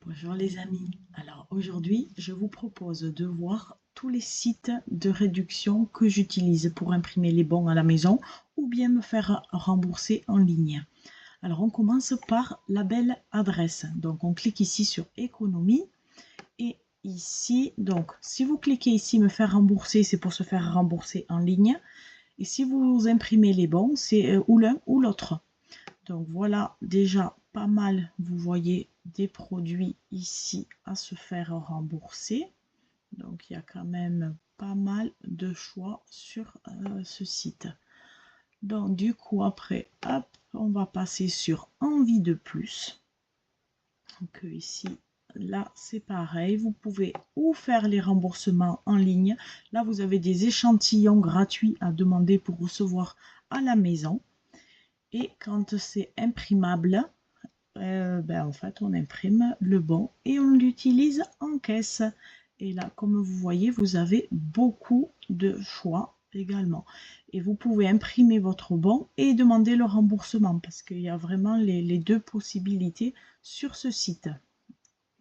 Bonjour les amis, alors aujourd'hui je vous propose de voir tous les sites de réduction que j'utilise pour imprimer les bons à la maison ou bien me faire rembourser en ligne. Alors on commence par la belle adresse, donc on clique ici sur économie et ici, donc si vous cliquez ici me faire rembourser, c'est pour se faire rembourser en ligne et si vous imprimez les bons, c'est ou l'un ou l'autre. Donc voilà déjà pas mal, vous voyez, des produits ici à se faire rembourser. Donc il y a quand même pas mal de choix sur ce site. Donc du coup après, hop, on va passer sur envie de plus. Donc ici, là c'est pareil, vous pouvez ou faire les remboursements en ligne. Là vous avez des échantillons gratuits à demander pour recevoir à la maison. Et quand c'est imprimable, en fait, on imprime le bon et on l'utilise en caisse. Et là, comme vous voyez, vous avez beaucoup de choix également. Et vous pouvez imprimer votre bon et demander le remboursement parce qu'il y a vraiment les deux possibilités sur ce site.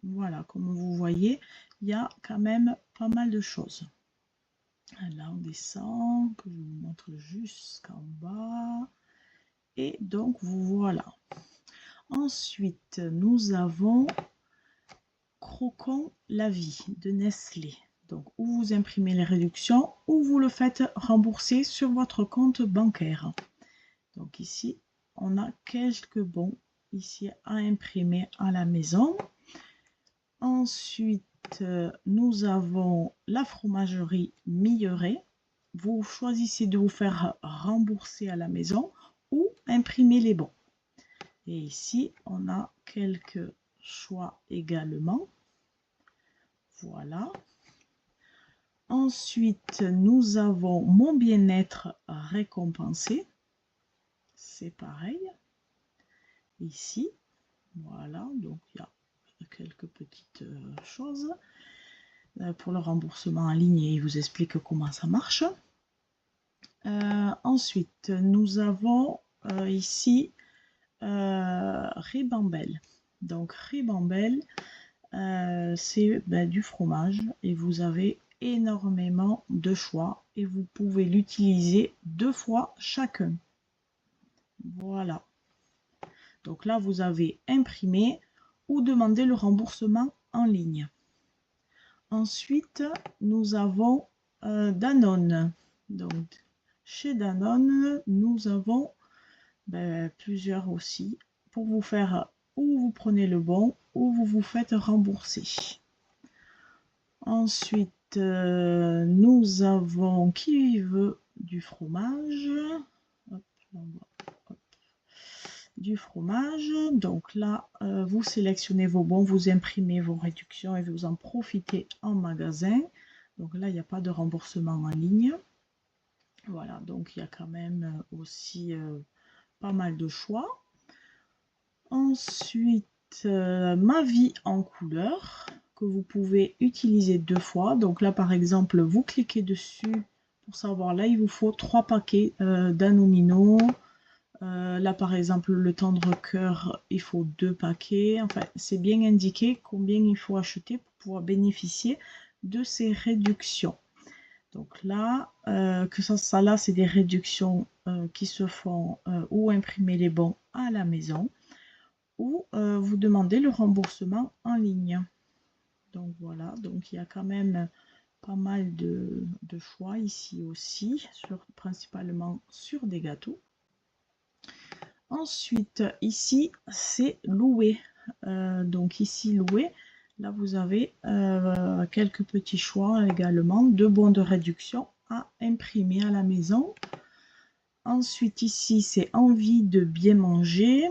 Voilà, comme vous voyez, il y a quand même pas mal de choses. Là, on descend, que je vous montre jusqu'en bas. Et donc, voilà. Ensuite, nous avons Croquons la vie de Nestlé. Donc, ou vous imprimez les réductions ou vous le faites rembourser sur votre compte bancaire. Donc ici, on a quelques bons ici à imprimer à la maison. Ensuite, nous avons la fromagerie Milleret. Vous choisissez de vous faire rembourser à la maison ou imprimer les bons. Et ici, on a quelques choix également. Voilà. Ensuite, nous avons mon bien-être récompensé. C'est pareil. Ici, voilà. Donc, il y a quelques petites choses. Pour le remboursement en ligne, il vous explique comment ça marche. Ensuite, nous avons ici Ribambelle. Donc Ribambelle, c'est du fromage et vous avez énormément de choix et vous pouvez l'utiliser 2 fois chacun. Voilà. Donc là, vous avez imprimé ou demandé le remboursement en ligne. Ensuite, nous avons Danone. Donc, chez Danone, nous avons plusieurs aussi pour vous faire ou vous prenez le bon ou vous vous faites rembourser. Ensuite, nous avons qui veut du fromage. Hop, hop, du fromage. Donc là, vous sélectionnez vos bons, vous imprimez vos réductions et vous en profitez en magasin. Donc là, il n'y a pas de remboursement en ligne. Voilà, donc il y a quand même aussi pas mal de choix. Ensuite, ma vie en couleur que vous pouvez utiliser 2 fois. Donc là, par exemple, vous cliquez dessus pour savoir. Là, il vous faut 3 paquets d'Anomino. Là, par exemple, le tendre cœur, il faut 2 paquets. Enfin, c'est bien indiqué combien il faut acheter pour pouvoir bénéficier de ces réductions. Donc là, que ça là, c'est des réductions qui se font ou imprimer les bons à la maison ou vous demandez le remboursement en ligne. Donc voilà, donc il y a quand même pas mal de choix ici aussi, principalement sur des gâteaux. Ensuite, ici, c'est louer. Donc ici, louer. Là, vous avez quelques petits choix également de bons de réduction à imprimer à la maison. Ensuite, ici, c'est envie de bien manger.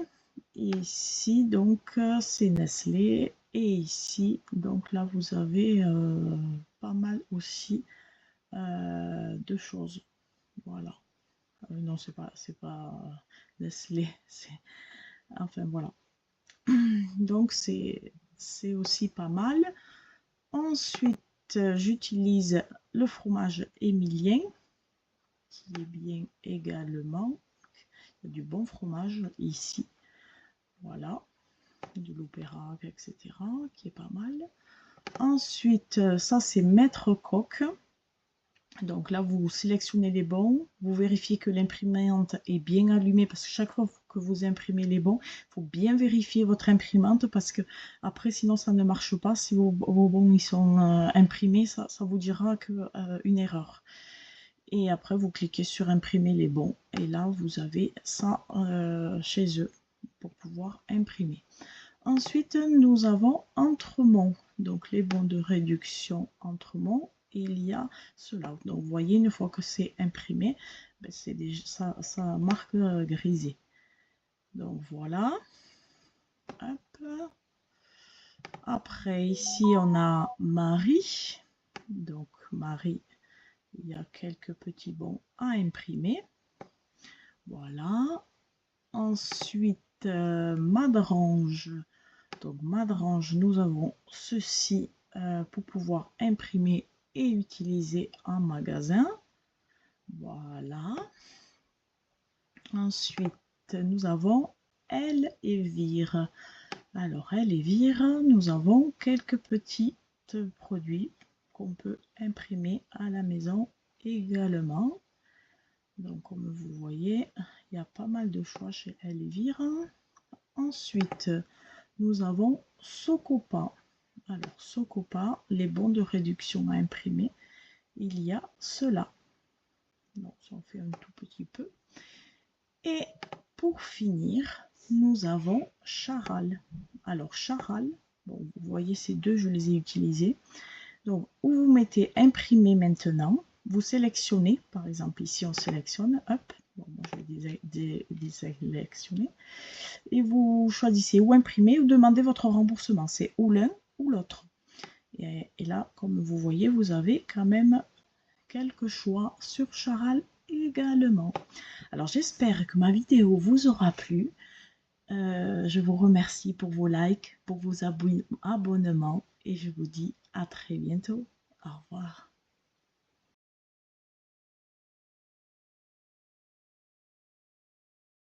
Et ici, donc, c'est Nestlé. Et ici, donc là, vous avez pas mal aussi de choses. Voilà. Non, c'est pas Nestlé. Enfin, voilà. Donc, c'est aussi pas mal. Ensuite, j'utilise le fromage émilien, qui est bien également. Il y a du bon fromage ici. Voilà. du Loupérac, etc., qui est pas mal. Ensuite, ça c'est Maître Coq. Donc là, vous sélectionnez les bons, vous vérifiez que l'imprimante est bien allumée parce que chaque fois que vous imprimez les bons, il faut bien vérifier votre imprimante parce que après, sinon ça ne marche pas. Si vos bons ils sont imprimés, ça vous dira que une erreur. Et après, vous cliquez sur imprimer les bons et là, vous avez ça chez eux pour pouvoir imprimer. Ensuite, nous avons Entremont, donc les bons de réduction Entremont. Il y a cela. Donc, vous voyez, une fois que c'est imprimé, ben, c'est déjà, ça marque grisé. Donc, voilà. Hop. Après, ici, on a Marie. Donc, Marie, il y a quelques petits bons à imprimer. Voilà. Ensuite, Madrange. Donc, Madrange, nous avons ceci pour pouvoir imprimer et utiliser en magasin. Voilà. Ensuite, nous avons Elle et Vire. Alors, Elle et Vire, nous avons quelques petits produits qu'on peut imprimer à la maison également. Donc, comme vous voyez, il y a pas mal de choix chez Elle et Vire. Ensuite, nous avons Socopa. Alors, Socopa, les bons de réduction à imprimer, il y a cela. Donc, j'en fais un tout petit peu. Et pour finir, nous avons Charal. Alors, Charal, bon, vous voyez ces deux, je les ai utilisés. Donc, où vous mettez imprimer maintenant, vous sélectionnez, par exemple ici on sélectionne, hop, bon, moi je vais désélectionner, et vous choisissez ou imprimer ou demandez votre remboursement, c'est ou l'un ou l'autre. Et là, comme vous voyez, vous avez quand même quelques choix sur Charal également. Alors j'espère que ma vidéo vous aura plu. Je vous remercie pour vos likes, pour vos abonnements et je vous dis à très bientôt. Au revoir.